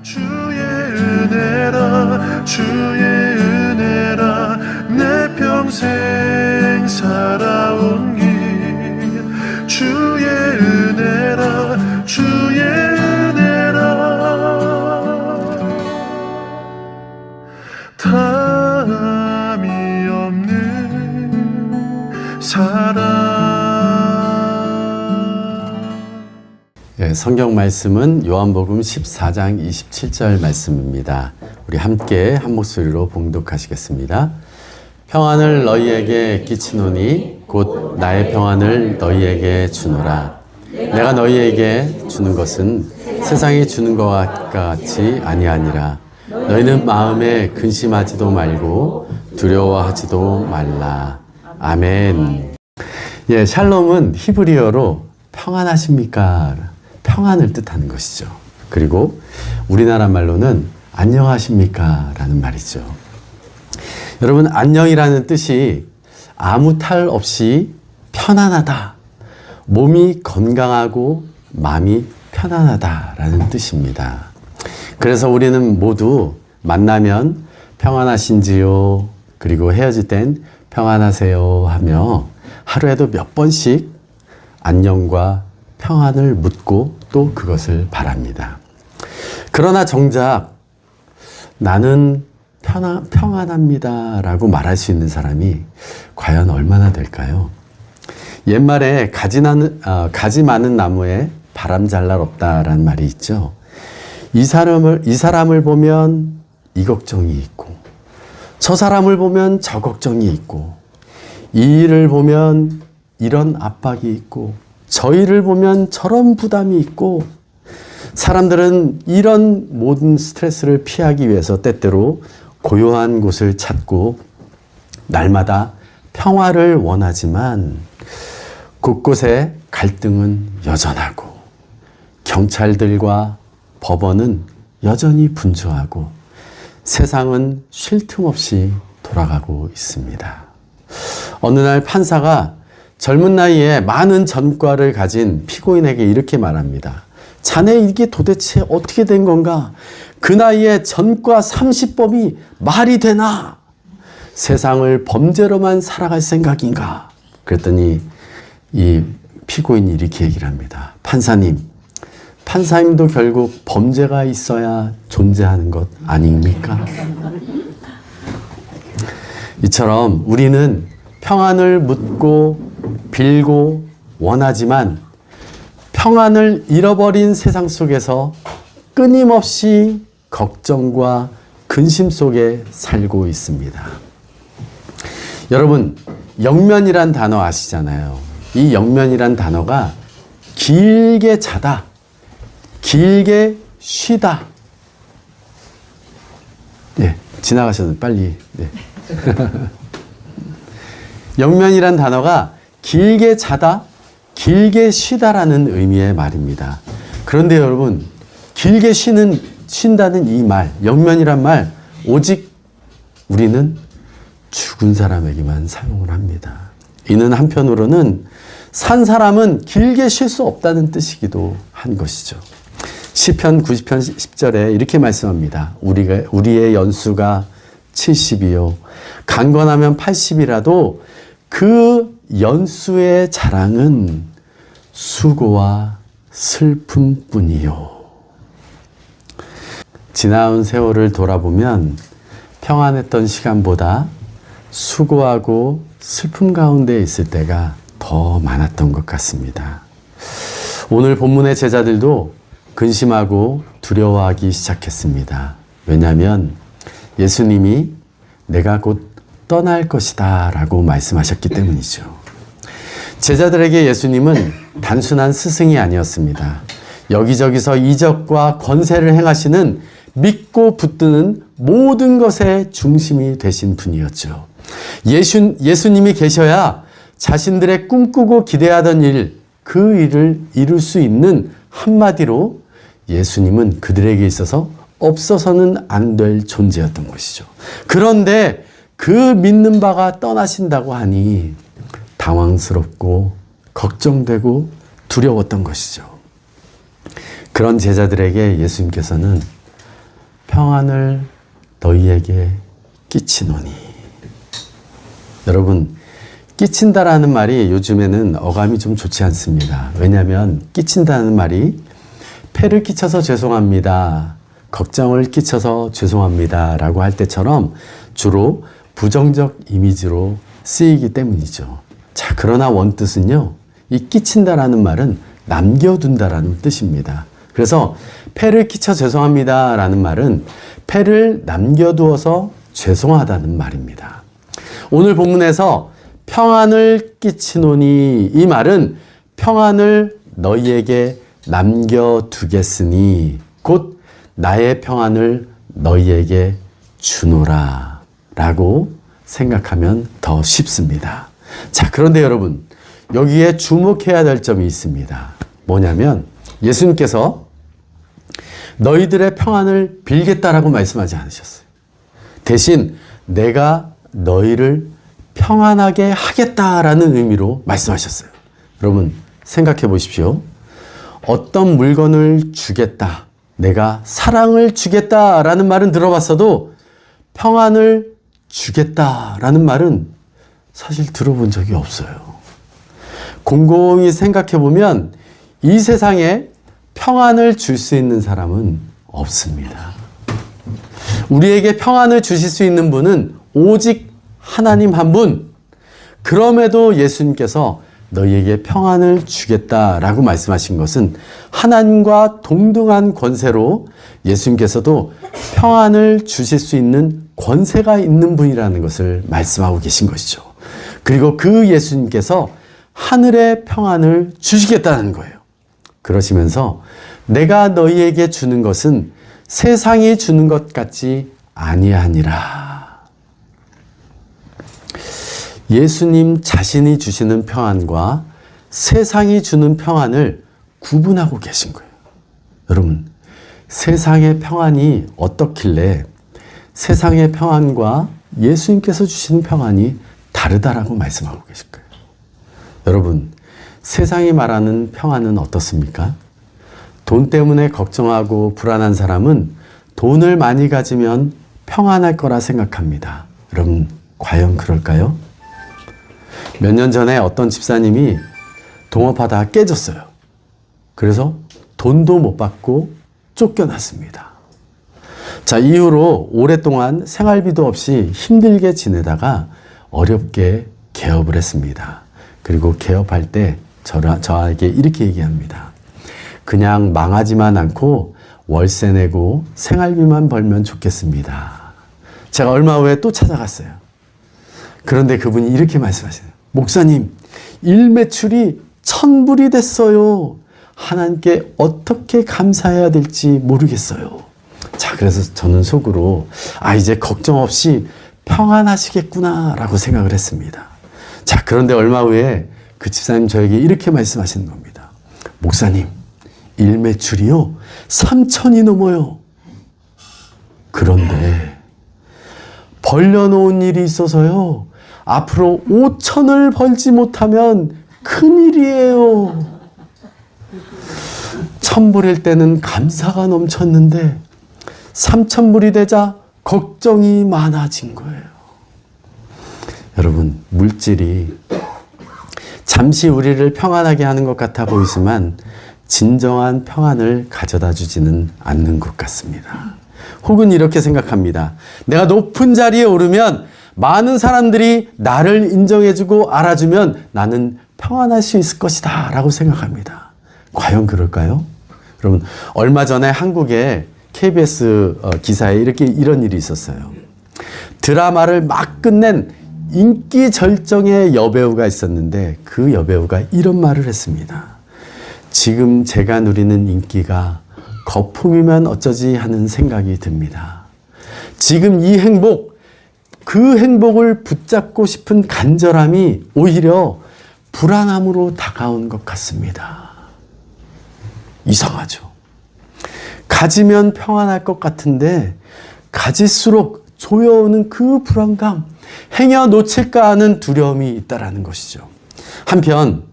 주의 은혜라 주의 은혜라 내 평생 살아온 길 주의 은혜라 주의 은혜라 담이 없는 사랑. 성경 말씀은 요한복음 14장 27절 말씀입니다. 우리 함께 한 목소리로 봉독하시겠습니다. 평안을 너희에게 끼치노니 곧 나의 평안을 너희에게 주노라. 내가 너희에게 주는 것은 세상이 주는 것과 같이 아니하니라. 너희는 마음에 근심하지도 말고 두려워하지도 말라. 아멘. 샬롬은 히브리어로 평안하십니까? 평안을 뜻하는 것이죠. 그리고 우리나라 말로는 안녕하십니까? 라는 말이죠. 여러분, 안녕이라는 뜻이 아무 탈 없이 편안하다, 몸이 건강하고 마음이 편안하다 라는 뜻입니다. 그래서 우리는 모두 만나면 평안하신지요? 그리고 헤어질 땐 평안하세요 하며 하루에도 몇 번씩 안녕과 평안을 묻고 또 그것을 바랍니다. 그러나 정작 나는 평안합니다 라고 말할 수 있는 사람이 과연 얼마나 될까요? 옛말에 가지 많은 나무에 바람 잘 날 없다라는 말이 있죠. 이 사람을 보면 이 걱정이 있고 저 사람을 보면 저 걱정이 있고 이 일을 보면 이런 압박이 있고 저 일을 보면 저런 부담이 있고 사람들은 이런 모든 스트레스를 피하기 위해서 때때로 고요한 곳을 찾고 날마다 평화를 원하지만 곳곳에 갈등은 여전하고 경찰들과 법원은 여전히 분주하고 세상은 쉴 틈 없이 돌아가고 있습니다. 어느 날 판사가 젊은 나이에 많은 전과를 가진 피고인에게 이렇게 말합니다. 자네 이게 도대체 어떻게 된 건가? 그 나이에 전과 30범이 말이 되나? 세상을 범죄로만 살아갈 생각인가? 그랬더니 이 피고인이 이렇게 얘기를 합니다. 판사님도 결국 범죄가 있어야 존재하는 것 아닙니까? 이처럼 우리는 평안을 묻고 빌고 원하지만 평안을 잃어버린 세상 속에서 끊임없이 걱정과 근심 속에 살고 있습니다. 여러분, 영면이란 단어 아시잖아요. 이 영면이란 단어가 길게 자다, 길게 쉬다. 지나가셔도 빨리. 영면이란 단어가 길게 자다, 길게 쉬다라는 의미의 말입니다. 그런데 여러분, 길게 쉰다는 이 말, 영면이란 말, 오직 우리는 죽은 사람에게만 사용을 합니다. 이는 한편으로는 산 사람은 길게 쉴 수 없다는 뜻이기도 한 것이죠. 시편 90편 10절에 이렇게 말씀합니다. 우리의 연수가 70이요. 강건하면 80이라도 그 연수의 자랑은 수고와 슬픔뿐이요. 지나온 세월을 돌아보면 평안했던 시간보다 수고하고 슬픔 가운데 있을 때가 더 많았던 것 같습니다. 오늘 본문의 제자들도 근심하고 두려워하기 시작했습니다. 왜냐하면 예수님이 내가 곧 떠날 것이다 라고 말씀하셨기 때문이죠. 제자들에게 예수님은 단순한 스승이 아니었습니다. 여기저기서 이적과 권세를 행하시는 믿고 붙드는 모든 것의 중심이 되신 분이었죠. 예수님이 계셔야 자신들의 꿈꾸고 기대하던 일, 그 일을 이룰 수 있는 한마디로 예수님은 그들에게 있어서 없어서는 안 될 존재였던 것이죠. 그런데 그 믿는 바가 떠나신다고 하니 당황스럽고 걱정되고 두려웠던 것이죠. 그런 제자들에게 예수님께서는 평안을 너희에게 끼치노니. 여러분, 끼친다라는 말이 요즘에는 어감이 좀 좋지 않습니다. 왜냐하면 끼친다는 말이 폐를 끼쳐서 죄송합니다, 걱정을 끼쳐서 죄송합니다 라고 할 때처럼 주로 부정적 이미지로 쓰이기 때문이죠. 자, 그러나 원뜻은요, 이 끼친다라는 말은 남겨둔다라는 뜻입니다. 그래서 폐를 끼쳐 죄송합니다 라는 말은 폐를 남겨두어서 죄송하다는 말입니다. 오늘 본문에서 평안을 끼치노니, 이 말은 평안을 너희에게 남겨두겠으니 곧 나의 평안을 너희에게 주노라 라고 생각하면 더 쉽습니다. 자, 그런데 여러분, 여기에 주목해야 될 점이 있습니다. 뭐냐면 예수님께서 너희들의 평안을 빌겠다라고 말씀하지 않으셨어요. 대신 내가 너희를 평안하게 하겠다라는 의미로 말씀하셨어요. 여러분, 생각해 보십시오. 어떤 물건을 주겠다, 내가 사랑을 주겠다라는 말은 들어봤어도 평안을 주겠다라는 말은 사실 들어본 적이 없어요. 곰곰이 생각해 보면 이 세상에 평안을 줄 수 있는 사람은 없습니다. 우리에게 평안을 주실 수 있는 분은 오직 하나님 한 분. 그럼에도 예수님께서 너희에게 평안을 주겠다라고 말씀하신 것은 하나님과 동등한 권세로 예수님께서도 평안을 주실 수 있는 권세가 있는 분이라는 것을 말씀하고 계신 것이죠. 그리고 그 예수님께서 하늘의 평안을 주시겠다는 거예요. 그러시면서 내가 너희에게 주는 것은 세상이 주는 것 같지 아니하니라. 예수님 자신이 주시는 평안과 세상이 주는 평안을 구분하고 계신 거예요. 여러분, 세상의 평안이 어떻길래 세상의 평안과 예수님께서 주시는 평안이 다르다라고 말씀하고 계실 거예요. 여러분, 세상이 말하는 평안은 어떻습니까? 돈 때문에 걱정하고 불안한 사람은 돈을 많이 가지면 평안할 거라 생각합니다. 여러분, 과연 그럴까요? 몇 년 전에 어떤 집사님이 동업하다가 깨졌어요. 그래서 돈도 못 받고 쫓겨났습니다. 자, 이후로 오랫동안 생활비도 없이 힘들게 지내다가 어렵게 개업을 했습니다. 그리고 개업할 때 저에게 이렇게 얘기합니다. 그냥 망하지만 않고 월세 내고 생활비만 벌면 좋겠습니다. 제가 얼마 후에 또 찾아갔어요. 그런데 그분이 이렇게 말씀하시네요. 목사님, 일 매출이 1,000불이 됐어요. 하나님께 어떻게 감사해야 될지 모르겠어요. 자, 그래서 저는 속으로 이제 걱정 없이 평안하시겠구나 라고 생각을 했습니다. 자, 그런데 얼마 후에 그 집사님 저에게 이렇게 말씀하시는 겁니다. 목사님, 일 매출이요 3,000이 넘어요. 그런데 벌려놓은 일이 있어서요, 앞으로 5,000을 벌지 못하면 큰일이에요. 1,000불일 때는 감사가 넘쳤는데 3,000불이 되자 걱정이 많아진 거예요. 여러분, 물질이 잠시 우리를 평안하게 하는 것 같아 보이지만 진정한 평안을 가져다 주지는 않는 것 같습니다. 혹은 이렇게 생각합니다. 내가 높은 자리에 오르면 많은 사람들이 나를 인정해주고 알아주면 나는 평안할 수 있을 것이다 라고 생각합니다. 과연 그럴까요? 여러분, 얼마 전에 한국에 KBS 기사에 이런 일이 있었어요. 드라마를 막 끝낸 인기 절정의 여배우가 있었는데 그 여배우가 이런 말을 했습니다. 지금 제가 누리는 인기가 거품이면 어쩌지 하는 생각이 듭니다. 지금 이 행복, 그 행복을 붙잡고 싶은 간절함이 오히려 불안함으로 다가온 것 같습니다. 이상하죠? 가지면 평안할 것 같은데 가질수록 조여오는 그 불안감, 행여 놓칠까 하는 두려움이 있다라는 것이죠. 한편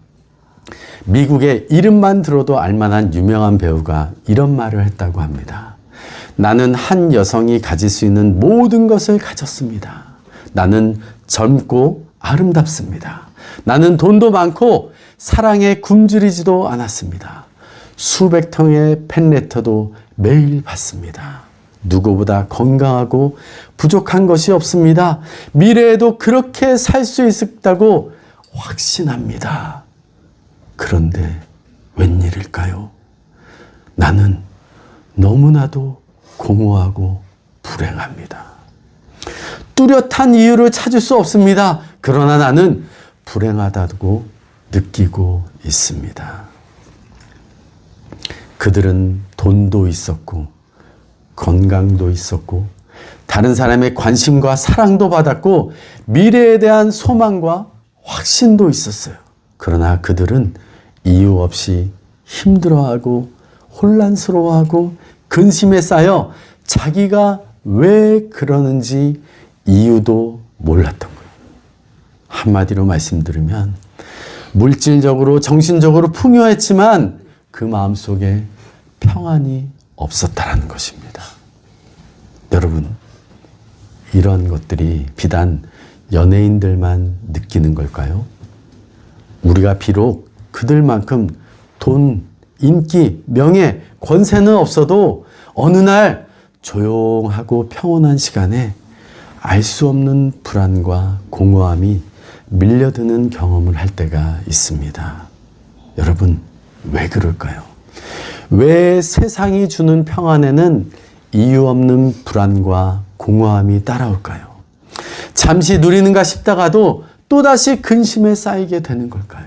미국의 이름만 들어도 알만한 유명한 배우가 이런 말을 했다고 합니다. 나는 한 여성이 가질 수 있는 모든 것을 가졌습니다. 나는 젊고 아름답습니다. 나는 돈도 많고 사랑에 굶주리지도 않았습니다. 수백 통의 팬레터도 매일 받습니다. 누구보다 건강하고 부족한 것이 없습니다. 미래에도 그렇게 살 수 있다고 확신합니다. 그런데 웬일일까요? 나는 너무나도 공허하고 불행합니다. 뚜렷한 이유를 찾을 수 없습니다. 그러나 나는 불행하다고 느끼고 있습니다. 그들은 돈도 있었고 건강도 있었고 다른 사람의 관심과 사랑도 받았고 미래에 대한 소망과 확신도 있었어요. 그러나 그들은 이유 없이 힘들어하고 혼란스러워하고 근심에 쌓여 자기가 왜 그러는지 이유도 몰랐던 거예요. 한마디로 말씀드리면 물질적으로 정신적으로 풍요했지만 그 마음속에 평안이 없었다라는 것입니다. 여러분, 이런 것들이 비단 연예인들만 느끼는 걸까요? 우리가 비록 그들만큼 돈, 인기, 명예, 권세는 없어도 어느 날 조용하고 평온한 시간에 알 수 없는 불안과 공허함이 밀려드는 경험을 할 때가 있습니다. 여러분, 왜 그럴까요? 왜 세상이 주는 평안에는 이유 없는 불안과 공허함이 따라올까요? 잠시 누리는가 싶다가도 또다시 근심에 쌓이게 되는 걸까요?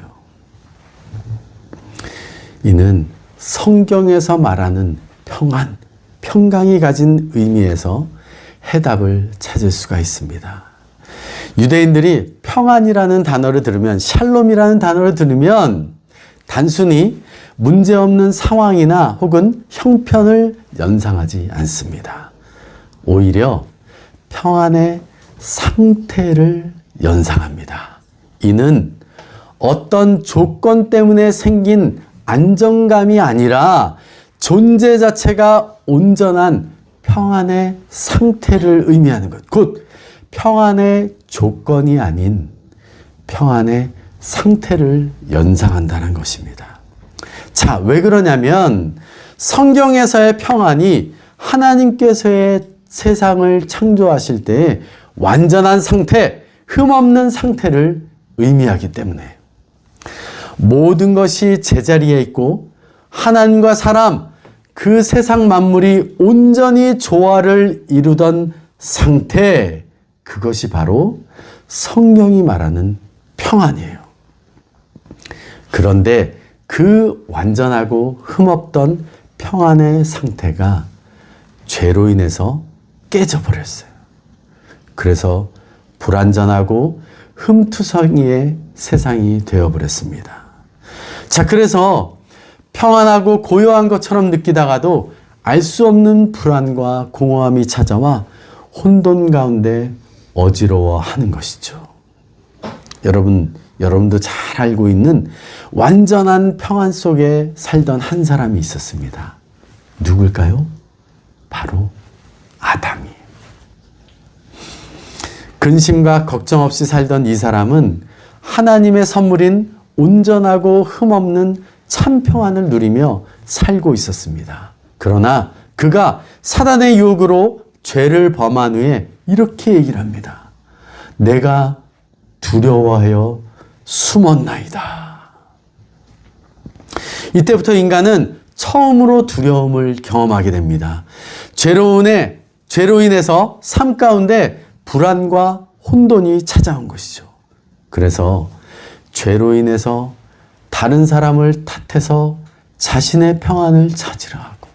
이는 성경에서 말하는 평안, 평강이 가진 의미에서 해답을 찾을 수가 있습니다. 유대인들이 평안이라는 단어를 들으면, 샬롬이라는 단어를 들으면 단순히 문제없는 상황이나 혹은 형편을 연상하지 않습니다. 오히려 평안의 상태를 연상합니다. 이는 어떤 조건 때문에 생긴 안정감이 아니라 존재 자체가 온전한 평안의 상태를 의미하는 것. 곧 평안의 조건이 아닌 평안의 상태를 연상한다는 것입니다. 자, 왜 그러냐면 성경에서의 평안이 하나님께서의 세상을 창조하실 때의 완전한 상태, 흠없는 상태를 의미하기 때문에 모든 것이 제자리에 있고 하나님과 사람, 그 세상 만물이 온전히 조화를 이루던 상태, 그것이 바로 성경이 말하는 평안이에요. 그런데 그 완전하고 흠없던 평안의 상태가 죄로 인해서 깨져버렸어요. 그래서 불완전하고 흠투성이의 세상이 되어버렸습니다. 자, 그래서 평안하고 고요한 것처럼 느끼다가도 알 수 없는 불안과 공허함이 찾아와 혼돈 가운데 어지러워하는 것이죠. 여러분도 잘 알고 있는 완전한 평안 속에 살던 한 사람이 있었습니다. 누굴까요? 바로 아담이에요. 근심과 걱정 없이 살던 이 사람은 하나님의 선물인 온전하고 흠없는 참 평안을 누리며 살고 있었습니다. 그러나 그가 사단의 유혹으로 죄를 범한 후에 이렇게 얘기를 합니다. 내가 두려워하여 숨었나이다. 이때부터 인간은 처음으로 두려움을 경험하게 됩니다. 죄로 인해서 삶 가운데 불안과 혼돈이 찾아온 것이죠. 그래서 죄로 인해서 다른 사람을 탓해서 자신의 평안을 찾으려 하고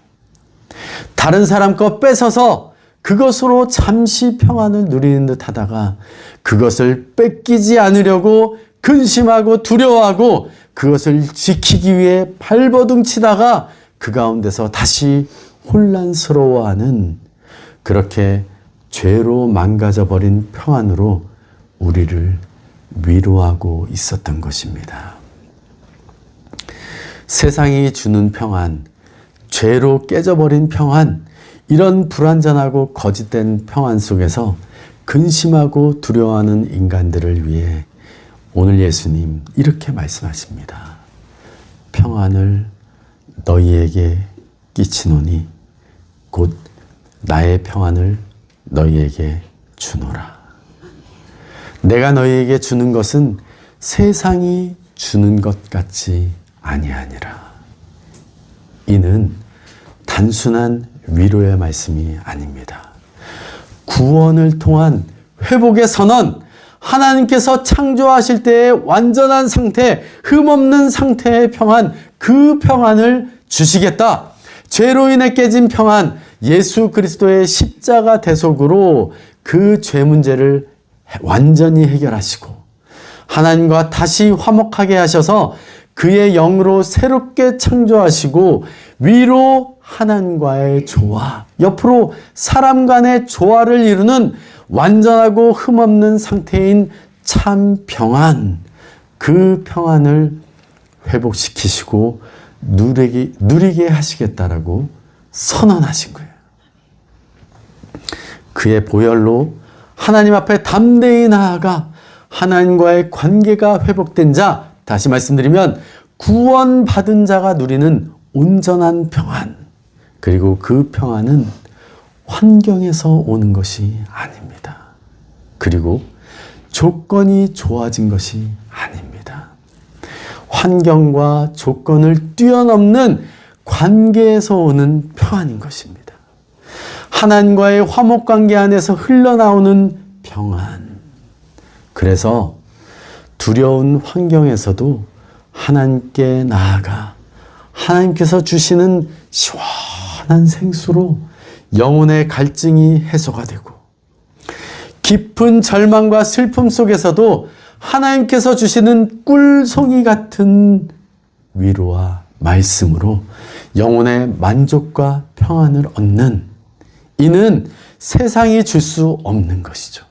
다른 사람 것 뺏어서 그것으로 잠시 평안을 누리는 듯 하다가 그것을 뺏기지 않으려고 근심하고 두려워하고 그것을 지키기 위해 발버둥 치다가 그 가운데서 다시 혼란스러워하는, 그렇게 죄로 망가져버린 평안으로 우리를 위로하고 있었던 것입니다. 세상이 주는 평안, 죄로 깨져버린 평안, 이런 불완전하고 거짓된 평안 속에서 근심하고 두려워하는 인간들을 위해 오늘 예수님 이렇게 말씀하십니다. 평안을 너희에게 끼치노니 곧 나의 평안을 너희에게 주노라. 내가 너희에게 주는 것은 세상이 주는 것 같지 아니하니라. 이는 단순한 위로의 말씀이 아닙니다. 구원을 통한 회복의 선언, 하나님께서 창조하실 때의 완전한 상태, 흠없는 상태의 평안, 그 평안을 주시겠다. 죄로 인해 깨진 평안, 예수 그리스도의 십자가 대속으로 그 죄 문제를 완전히 해결하시고 하나님과 다시 화목하게 하셔서 그의 영으로 새롭게 창조하시고 위로 하나님과의 조화, 옆으로 사람 간의 조화를 이루는 완전하고 흠없는 상태인 참 평안, 그 평안을 회복시키시고 누리게 하시겠다라고 선언하신 거예요. 그의 보혈로 하나님 앞에 담대히 나아가 하나님과의 관계가 회복된 자, 다시 말씀드리면 구원받은 자가 누리는 온전한 평안, 그리고 그 평안은 환경에서 오는 것이 아닙니다. 그리고 조건이 좋아진 것이 아닙니다. 환경과 조건을 뛰어넘는 관계에서 오는 평안인 것입니다. 하나님과의 화목관계 안에서 흘러나오는 평안. 그래서 두려운 환경에서도 하나님께 나아가 하나님께서 주시는 시원한 생수로 영혼의 갈증이 해소가 되고, 깊은 절망과 슬픔 속에서도 하나님께서 주시는 꿀송이 같은 위로와 말씀으로 영혼의 만족과 평안을 얻는, 이는 세상이 줄 수 없는 것이죠.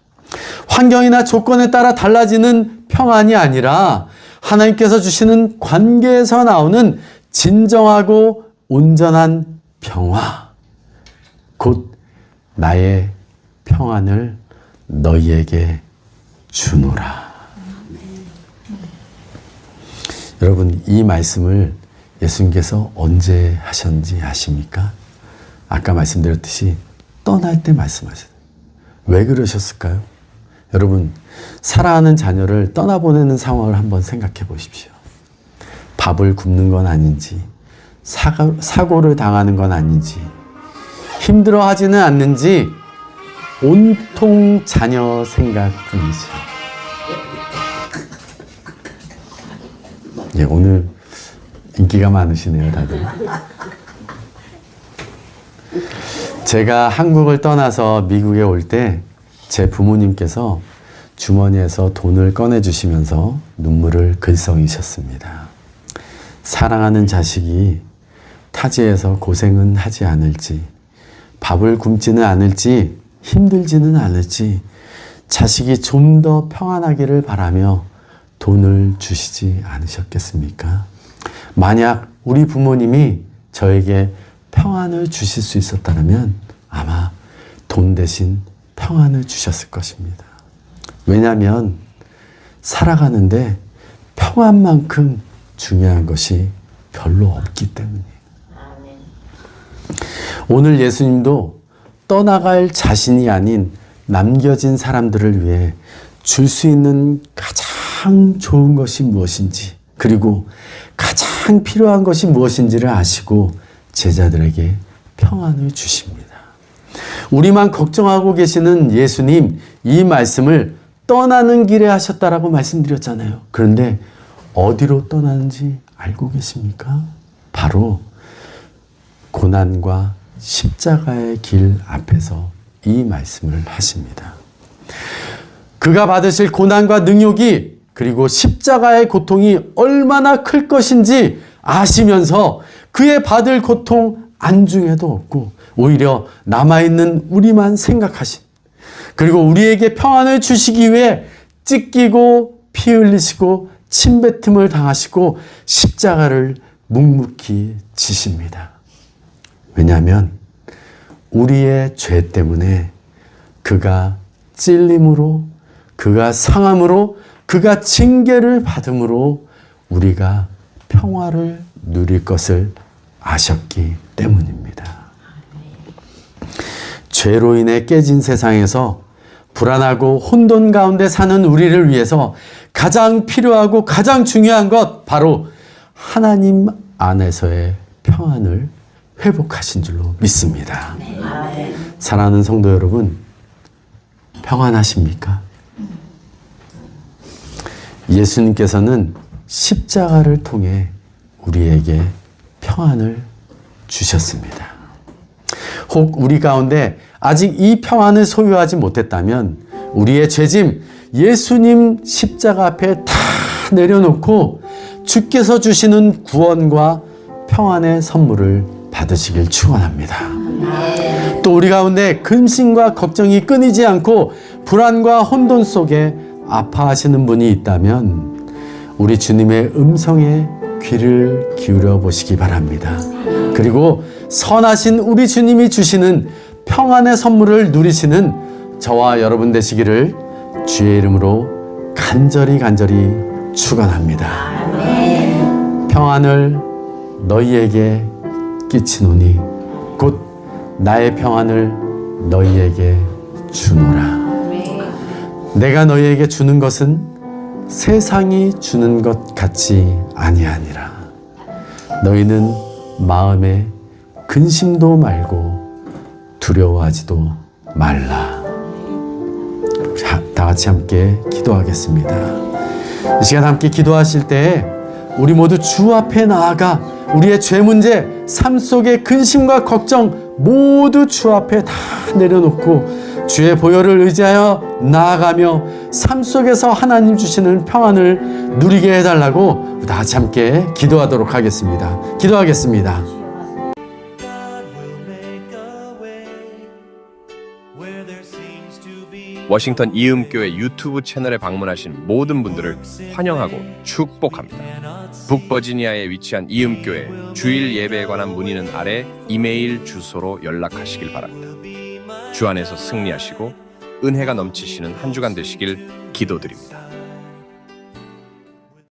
환경이나 조건에 따라 달라지는 평안이 아니라 하나님께서 주시는 관계에서 나오는 진정하고 온전한 평화, 곧 나의 평안을 너희에게 주노라. 여러분, 이 말씀을 예수님께서 언제 하셨는지 아십니까? 아까 말씀드렸듯이 떠날 때 말씀하셨어요. 왜 그러셨을까요? 여러분, 사랑하는 자녀를 떠나보내는 상황을 한번 생각해 보십시오. 밥을 굶는 건 아닌지, 사고를 당하는 건 아닌지, 힘들어하지는 않는지 온통 자녀 생각뿐이죠. 예, 오늘 인기가 많으시네요, 다들. 제가 한국을 떠나서 미국에 올 때 제 부모님께서 주머니에서 돈을 꺼내주시면서 눈물을 글썽이셨습니다. 사랑하는 자식이 타지에서 고생은 하지 않을지, 밥을 굶지는 않을지, 힘들지는 않을지, 자식이 좀 더 평안하기를 바라며 돈을 주시지 않으셨겠습니까? 만약 우리 부모님이 저에게 평안을 주실 수 있었다면 아마 돈 대신 평안을 주셨을 것입니다. 왜냐하면 살아가는데 평안만큼 중요한 것이 별로 없기 때문이에요. 오늘 예수님도 떠나갈 자신이 아닌 남겨진 사람들을 위해 줄 수 있는 가장 좋은 것이 무엇인지, 그리고 가장 필요한 것이 무엇인지를 아시고 제자들에게 평안을 주십니다. 우리만 걱정하고 계시는 예수님, 이 말씀을 떠나는 길에 하셨다라고 말씀드렸잖아요. 그런데 어디로 떠나는지 알고 계십니까? 바로 고난과 십자가의 길 앞에서 이 말씀을 하십니다. 그가 받으실 고난과 능욕이, 그리고 십자가의 고통이 얼마나 클 것인지 아시면서 그의 받을 고통 안중에도 없고 오히려 남아있는 우리만 생각하신, 그리고 우리에게 평안을 주시기 위해 찢기고 피 흘리시고 침뱉음을 당하시고 십자가를 묵묵히 지십니다. 왜냐하면 우리의 죄 때문에 그가 찔림으로, 그가 상함으로, 그가 징계를 받음으로 우리가 평화를 누릴 것을 아셨기 때문입니다. 죄로 인해 깨진 세상에서 불안하고 혼돈 가운데 사는 우리를 위해서 가장 필요하고 가장 중요한 것, 바로 하나님 안에서의 평안을 회복하신 줄로 믿습니다. 사랑하는 성도 여러분, 평안하십니까? 예수님께서는 십자가를 통해 우리에게 평안을 주셨습니다. 혹 우리 가운데 아직 이 평안을 소유하지 못했다면 우리의 죄짐 예수님 십자가 앞에 다 내려놓고 주께서 주시는 구원과 평안의 선물을 받으시길 축원합니다. 또 우리 가운데 근심과 걱정이 끊이지 않고 불안과 혼돈 속에 아파하시는 분이 있다면 우리 주님의 음성에 귀를 기울여 보시기 바랍니다. 그리고 선하신 우리 주님이 주시는 평안의 선물을 누리시는 저와 여러분 되시기를 주의 이름으로 간절히 축원합니다. 평안을 너희에게 끼치노니 곧 나의 평안을 너희에게 주노라. 내가 너희에게 주는 것은 세상이 주는 것 같이 아니하니라. 너희는 마음에 근심도 말고 두려워하지도 말라. 다 같이 함께 기도하겠습니다. 이 시간 함께 기도하실 때 우리 모두 주 앞에 나아가 우리의 죄 문제, 삶 속의 근심과 걱정 모두 주 앞에 다 내려놓고 주의 보혈을 의지하여 나아가며 삶 속에서 하나님 주시는 평안을 누리게 해달라고 다 같이 함께 기도하도록 하겠습니다. 기도하겠습니다. 워싱턴 이음교회 유튜브 채널에 방문하신 모든 분들을 환영하고 축복합니다. 북버지니아에 위치한 이음교회 주일 예배에 관한 문의는 아래 이메일 주소로 연락하시길 바랍니다. 주 안에서 승리하시고 은혜가 넘치시는 한 주간 되시길 기도드립니다.